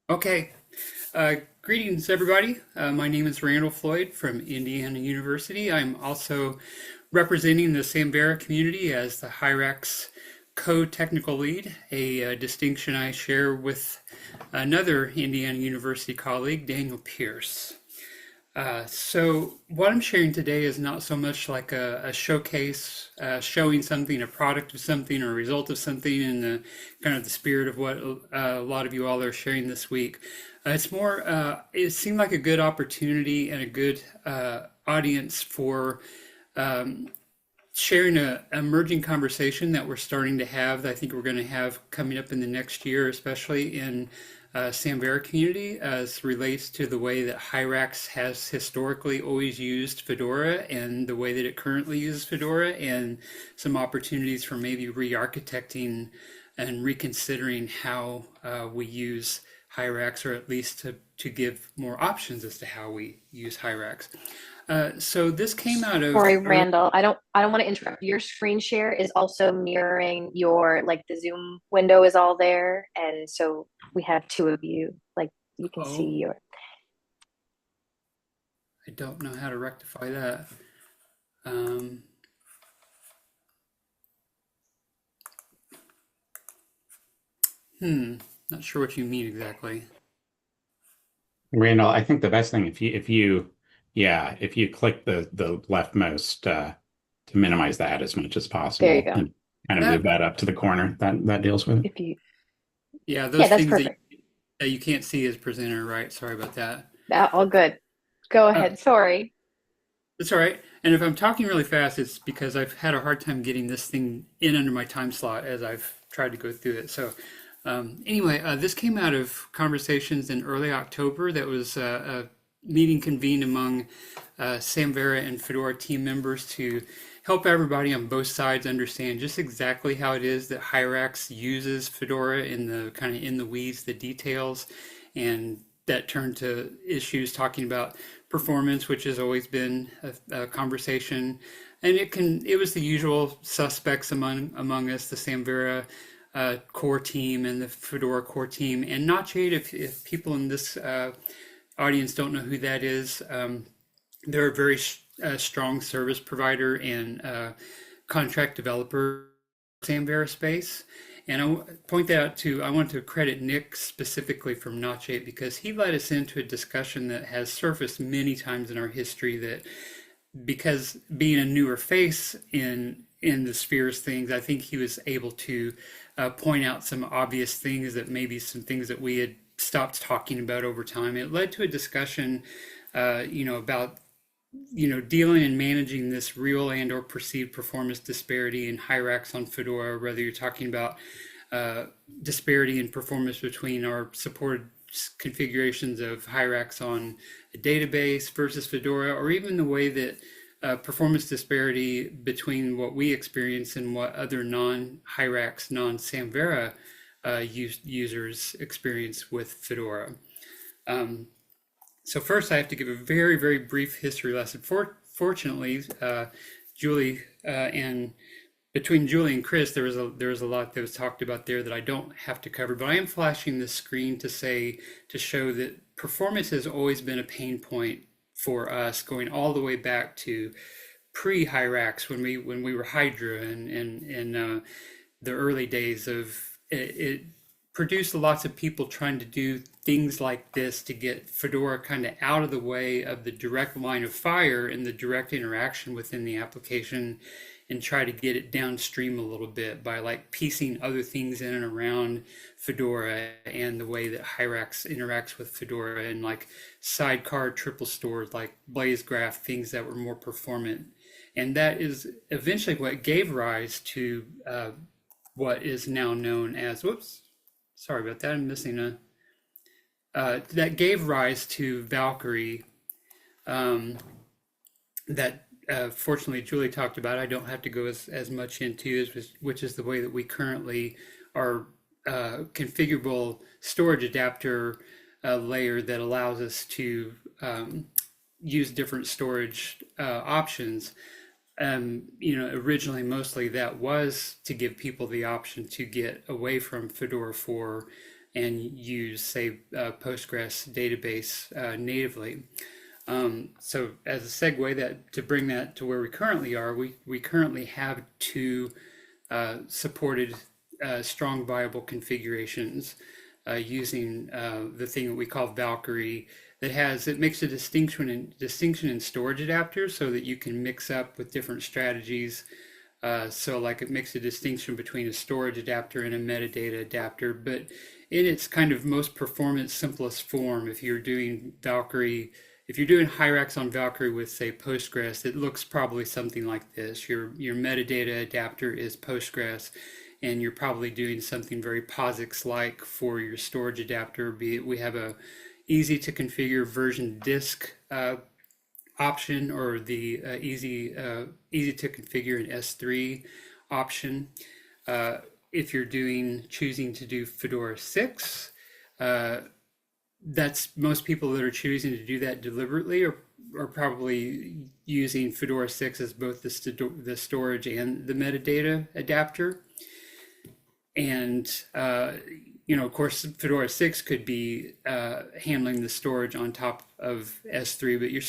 Okay. Greetings, everybody. My name is Randall Floyd from Indiana University. I'm also representing the Samvera community as the Hyrax co-technical lead, a distinction I share with another Indiana University colleague, Daniel Pierce. So what I'm sharing today is not so much like a showcase, showing something, a product of something, or a result of something in the kind of the spirit of what a lot of you all are sharing this week. It's more, it seemed like a good opportunity and a good audience for sharing a emerging conversation that we're starting to have, that I think we're going to have coming up in the next year, especially in Samvera community, as relates to the way that Hyrax has historically always used Fedora and the way that it currently uses Fedora, and some opportunities for maybe re-architecting and reconsidering how we use Hyrax, or at least to give more options as to how we use Hyrax. So this came out of Sorry, Randall. I don't want to interrupt. Your screen share is also mirroring your like the Zoom window is all there, and so we have two of you. Like you can see oh, your. I don't know how to rectify that. Um, Not sure what you mean exactly. Randall, I think the best thing if you click the leftmost to minimize that as much as There you possible go. and kind of move That, that up to the corner, that deals with it. If you, yeah, yeah, those that's things perfect. that you can't see as presenter, right? Sorry about that. That all good. Go Uh, ahead. Sorry. That's all right. And if I'm talking really fast, it's because I've had a hard time getting this thing in under my time slot as I've tried to go through it. So, anyway, this came out of conversations in early October. That was a meeting convened among Samvera and Fedora team members to help everybody on both sides understand just exactly how it is that Hyrax uses Fedora in the kind of in the weeds, the details, and that turned to issues talking about performance, which has always been a conversation. And it was the usual suspects among us, the Samvera core team and the Fedora core team. And Notchade, if people in this audience don't know who that is, they're a very strong service provider and contract developer Samvera space. And point that out to, I want to credit Nick specifically from Notch8 because he led us into a discussion that has surfaced many times in our history, that because being a newer face in the spheres things, I think he was able to point out some obvious things, that maybe some things that we had stopped talking about over time. It led to a discussion, about dealing and managing this real and or perceived performance disparity in Hyrax on Fedora, whether you're talking about disparity in performance between our supported configurations of Hyrax on a database versus Fedora, or even the way that performance disparity between what we experience and what other non-Hyrax, non-Samvera users experience with Fedora. So first, I have to give a very, very brief history lesson. Fortunately, Julie and between Julie and Chris, there was a lot that was talked about there that I don't have to cover. But I am flashing this screen to show that performance has always been a pain point for us, going all the way back to pre-Hyrax when we were Hydra and the early days of it produced lots of people trying to do things like this to get Fedora kind of out of the way of the direct line of fire and the direct interaction within the application, and try to get it downstream a little bit by like piecing other things in and around Fedora and the way that Hyrax interacts with Fedora, and like sidecar triple stores like Blaze Graph, things that were more performant. And that is eventually what gave rise to what is now known as, whoops, sorry about that. I'm missing that gave rise to Valkyrie, that fortunately Julie talked about. I don't have to go as much into, which is the way that we currently are configurable storage adapter layer that allows us to use different storage options. Originally, mostly that was to give people the option to get away from Fedora 4 and use, say, Postgres database natively. So as a segue, that to bring that to where we currently are, we currently have two supported strong viable configurations using the thing that we call Valkyrie, it makes a distinction in storage adapters so that you can mix up with different strategies. So like it makes a distinction between a storage adapter and a metadata adapter, but in its kind of most performance, simplest form, if you're doing Hyrax on Valkyrie with, say, Postgres, it looks probably something like this. Your metadata adapter is Postgres, and you're probably doing something very POSIX-like for your storage adapter. Be it we have a easy to configure version disk option, or the easy to configure an S3 option. If you're choosing to do Fedora 6, that's most people that are choosing to do that deliberately are probably using Fedora 6 as both the storage and the metadata adapter. And of course, Fedora 6 could be handling the storage on top of S3, but you're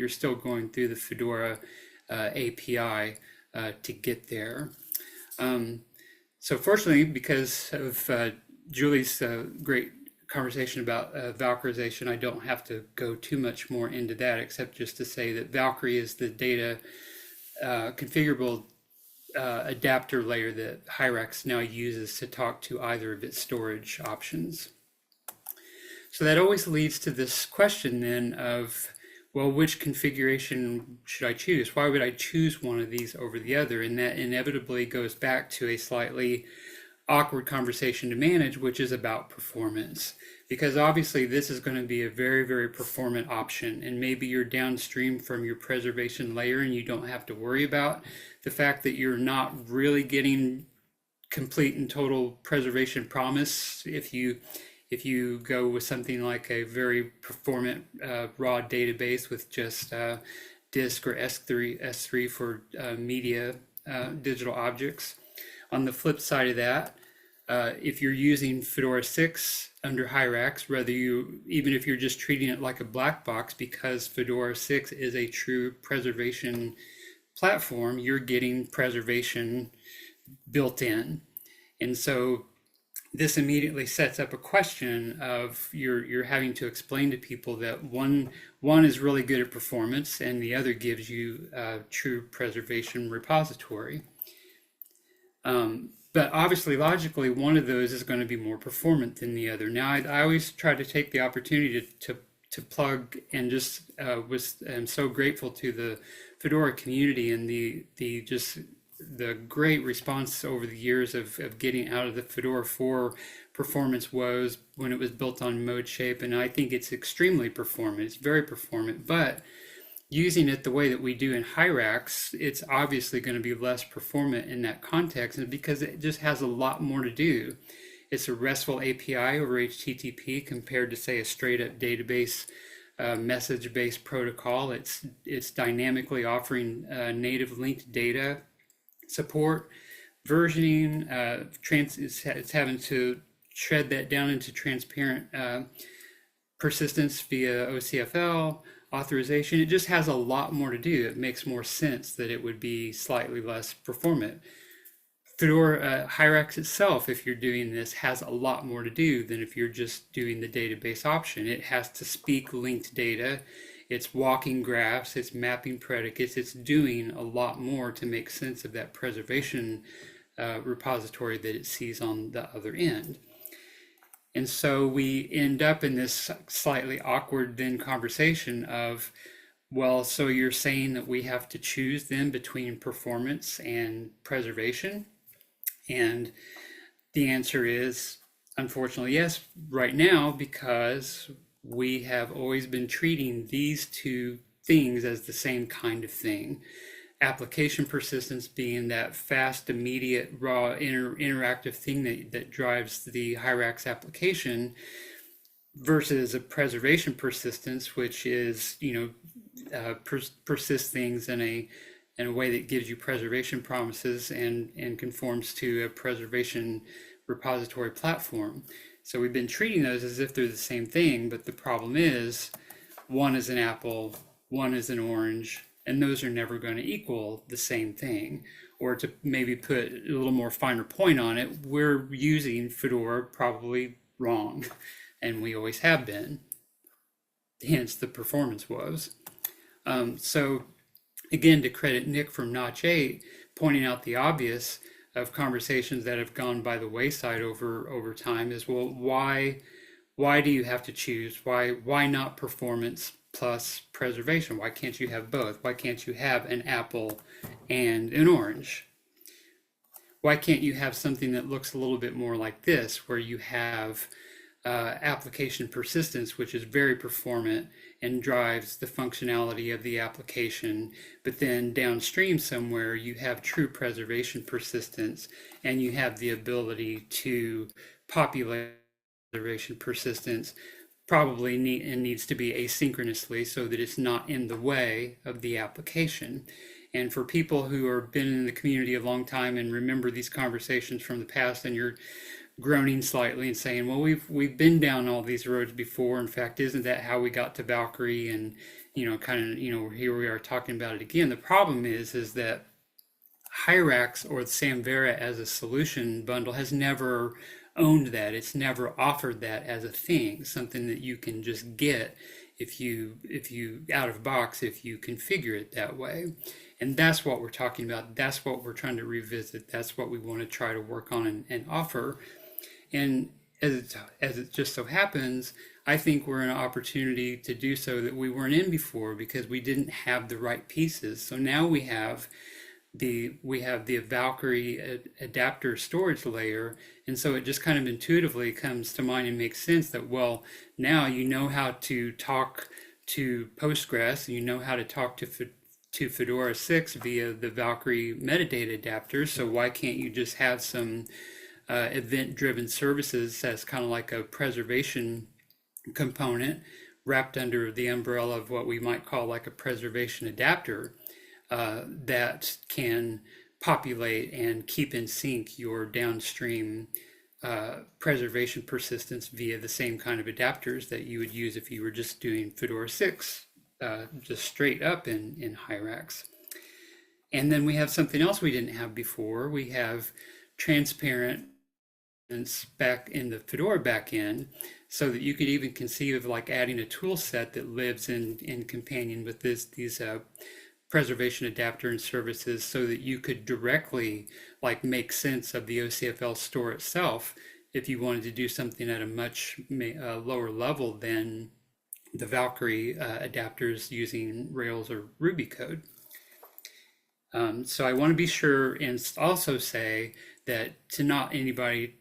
still going through the Fedora API to get there. So fortunately, because of Julie's great conversation about Valkyrization, I don't have to go too much more into that, except just to say that Valkyrie is the data configurable adapter layer that Hyrax now uses to talk to either of its storage options. So that always leads to this question then of, well, which configuration should I choose? Why would I choose one of these over the other? And that inevitably goes back to a slightly awkward conversation to manage, which is about performance. Because obviously this is going to be a very, very performant option, and maybe you're downstream from your preservation layer and you don't have to worry about the fact that you're not really getting complete and total preservation promise if you go with something like a very performant raw database with just disk or S3 for media digital objects. On the flip side of that, if you're using Fedora 6 under Hyrax, even if you're just treating it like a black box, because Fedora 6 is a true preservation platform, you're getting preservation built in. And so this immediately sets up a question of you're having to explain to people that one is really good at performance and the other gives you a true preservation repository. But obviously, logically, one of those is going to be more performant than the other. Now, I always try to take the opportunity to plug, and just am so grateful to the Fedora community and the great response over the years of getting out of the Fedora 4 performance woes when it was built on ModeShape. And I think it's extremely performant. It's very performant, but using it the way that we do in Hyrax, it's obviously going to be less performant in that context, and because it just has a lot more to do. It's a RESTful API over HTTP compared to, say, a straight up database message-based protocol. It's dynamically offering native linked data support, versioning, it's having to shred that down into transparent persistence via OCFL, authorization. It just has a lot more to do. It makes more sense that it would be slightly less performant. Fedora Hyrax itself, if you're doing this, has a lot more to do than if you're just doing the database option. It has to speak linked data, it's walking graphs, it's mapping predicates, it's doing a lot more to make sense of that preservation repository that it sees on the other end. And so we end up in this slightly awkward then conversation of, well, so you're saying that we have to choose then between performance and preservation? And the answer is, unfortunately, yes, right now, because we have always been treating these two things as the same kind of thing. Application persistence being that fast, immediate, raw, interactive thing that drives the Hyrax application, versus a preservation persistence, which is, persist things in a way that gives you preservation promises and conforms to a preservation repository platform. So we've been treating those as if they're the same thing, but the problem is one is an apple, one is an orange, and those are never going to equal the same thing. Or to maybe put a little more finer point on it, we're using Fedora probably wrong, and we always have been, hence the performance woes. So again, to credit Nick from Notch 8, pointing out the obvious of conversations that have gone by the wayside over time is, well, why do you have to choose? Why not performance plus preservation? Why can't you have both? Why can't you have an apple and an orange? Why can't you have something that looks a little bit more like this, where you have application persistence, which is very performant and drives the functionality of the application, but then downstream somewhere you have true preservation persistence, and you have the ability to populate preservation persistence, probably needs to be asynchronously so that it's not in the way of the application. And for people who have been in the community a long time and remember these conversations from the past, and you're groaning slightly and saying, well, we've been down all these roads before. In fact, isn't that how we got to Valkyrie? And, here we are talking about it again. The problem is that Hyrax, or Samvera as a solution bundle, has never owned that. It's never offered that as a thing, something that you can just get if you out of box, if you configure it that way. And that's what we're talking about. That's what we're trying to revisit. That's what we want to try to work on and offer. And as it just so happens, I think we're in an opportunity to do so that we weren't in before, because we didn't have the right pieces. So now we have the Valkyrie adapter storage layer, and so it just kind of intuitively comes to mind and makes sense that, well, now you know how to talk to Postgres, you know how to talk to Fedora 6 via the Valkyrie metadata adapter. So why can't you just have some event-driven services as kind of like a preservation component wrapped under the umbrella of what we might call like a preservation adapter that can populate and keep in sync your downstream preservation persistence via the same kind of adapters that you would use if you were just doing Fedora 6 just straight up in Hyrax. And then we have something else we didn't have before. We have transparent back in the Fedora backend, so that you could even conceive of like adding a tool set that lives in companion with these preservation adapter and services, so that you could directly like make sense of the OCFL store itself if you wanted to do something at a much lower level than the Valkyrie adapters using Rails or Ruby code. So I want to be sure and also say that to not anybody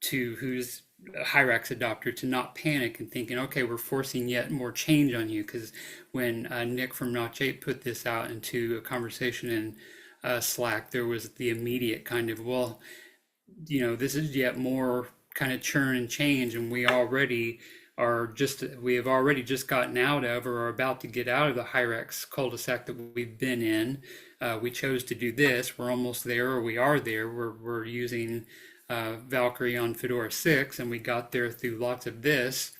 who's a Hyrax adopter to not panic and thinking, okay, we're forcing yet more change on you. Because when Nick from Notch 8 put this out into a conversation in Slack, there was the immediate kind of, well, this is yet more kind of churn and change, and we have already just gotten out of or are about to get out of the Hyrax cul-de-sac that we've been in. We chose to do this. We're almost there, or we are there. We're using Valkyrie on Fedora 6, and we got there through lots of this.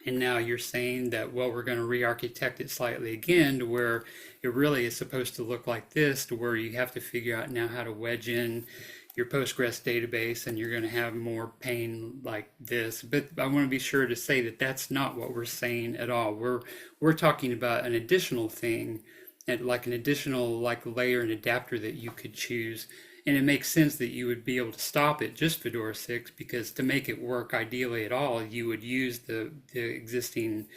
And now you're saying that, well, we're going to re-architect it slightly again to where it really is supposed to look like this, to where you have to figure out now how to wedge in your Postgres database, and you're going to have more pain like this. But I want to be sure to say that that's not what we're saying at all. We're talking about an additional thing, and like an additional like layer and adapter that you could choose. And it makes sense that you would be able to stop at just Fedora 6, because to make it work ideally at all, you would use the existing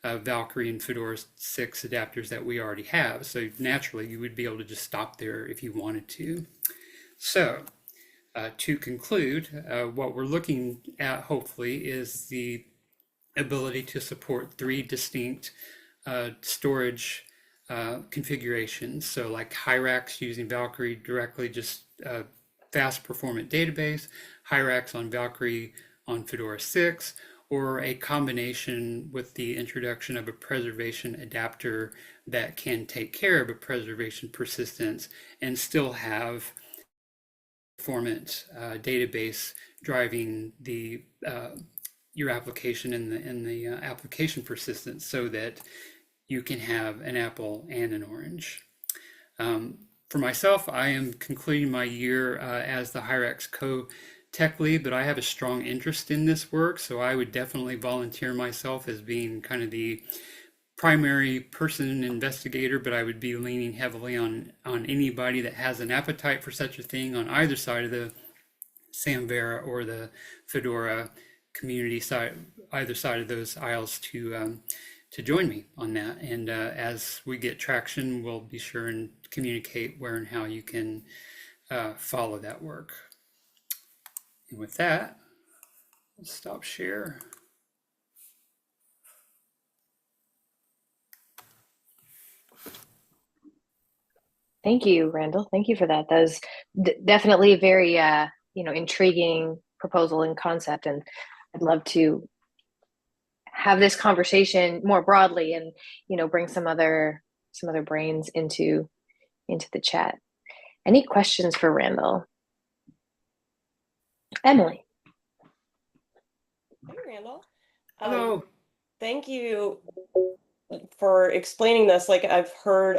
Valkyrie and Fedora 6 adapters that we already have. So naturally, you would be able to just stop there if you wanted to. So to conclude, what we're looking at hopefully is the ability to support 3 distinct storage configurations. So like Hyrax using Valkyrie directly, just fast performant database, Hyrax on Valkyrie on Fedora 6, or a combination with the introduction of a preservation adapter that can take care of a preservation persistence and still have performant database driving the your application in the application persistence so that you can have an apple and an orange. For myself, I am concluding my year as the Hyrax co-tech lead, but I have a strong interest in this work, so I would definitely volunteer myself as being kind of the primary person investigator, but I would be leaning heavily on anybody that has an appetite for such a thing on either side of the Samvera or the Fedora community side, either side of those aisles to join me on that. And as we get traction, we'll be sure and communicate where and how you can follow that work. And with that, let's stop share. Thank you, Randall. Thank you for that. That was definitely a very intriguing proposal and concept, and I'd love to have this conversation more broadly and bring some other brains into the chat. Any questions for Randall? Emily. Hey, Randall. Hello. Thank you for explaining this. Like, I've heard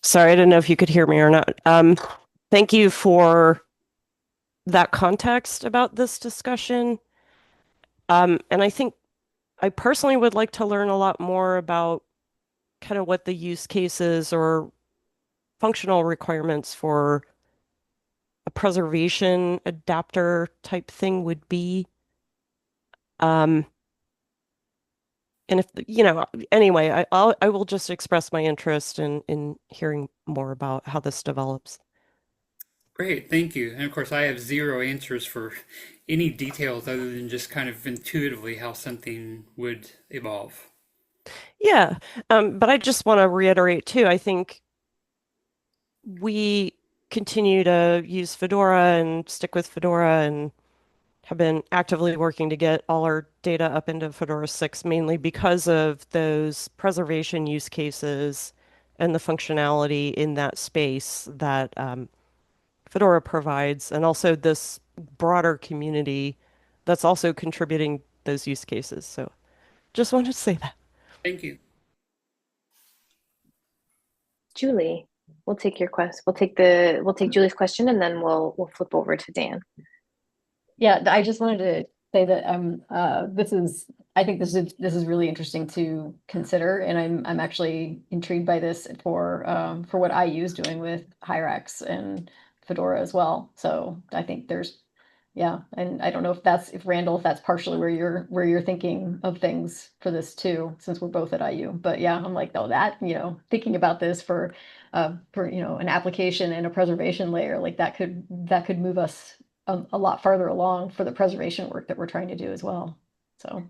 Sorry, I didn't know if you could hear me or not. Thank you for that context about this discussion. And I think I personally would like to learn a lot more about kind of what the use cases or functional requirements for a preservation adapter type thing would be. And if, anyway, I will just express my interest in hearing more about how this develops. Great, thank you. And of course, I have zero answers for any details other than just kind of intuitively how something would evolve. Yeah, but I just want to reiterate too, I think we continue to use Fedora and stick with Fedora and have been actively working to get all our data up into Fedora 6, mainly because of those preservation use cases and the functionality in that space that Fedora provides, and also this broader community that's also contributing those use cases. So just wanted to say that. Thank you. Julie, we'll take your quest. We'll take Julie's question, and then we'll flip over to Dan. Yeah, I just wanted to say that I think this is really interesting to consider, and I'm actually intrigued by this for what IU is doing with Hyrax and Fedora as well. So I think and I don't know if Randall, if that's partially where you're thinking of things for this too, since we're both at IU. But yeah, I'm like, oh, that thinking about this for an application and a preservation layer, like that could move us a lot farther along for the preservation work that we're trying to do as well. So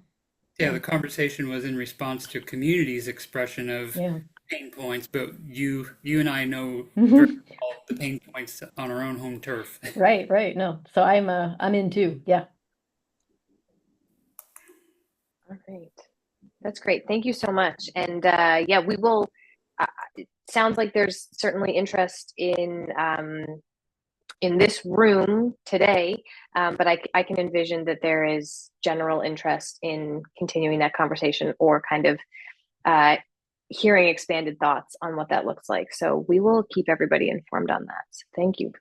Yeah, the conversation was in response to community's expression of yeah. pain points, but you and I know very well the pain points on our own home turf. Right. No. So I'm in too. Yeah. All right. That's great. Thank you so much. And yeah, we will. It sounds like there's certainly interest in this room today, but I can envision that there is general interest in continuing that conversation or kind of hearing expanded thoughts on what that looks like. So we will keep everybody informed on that. So thank you.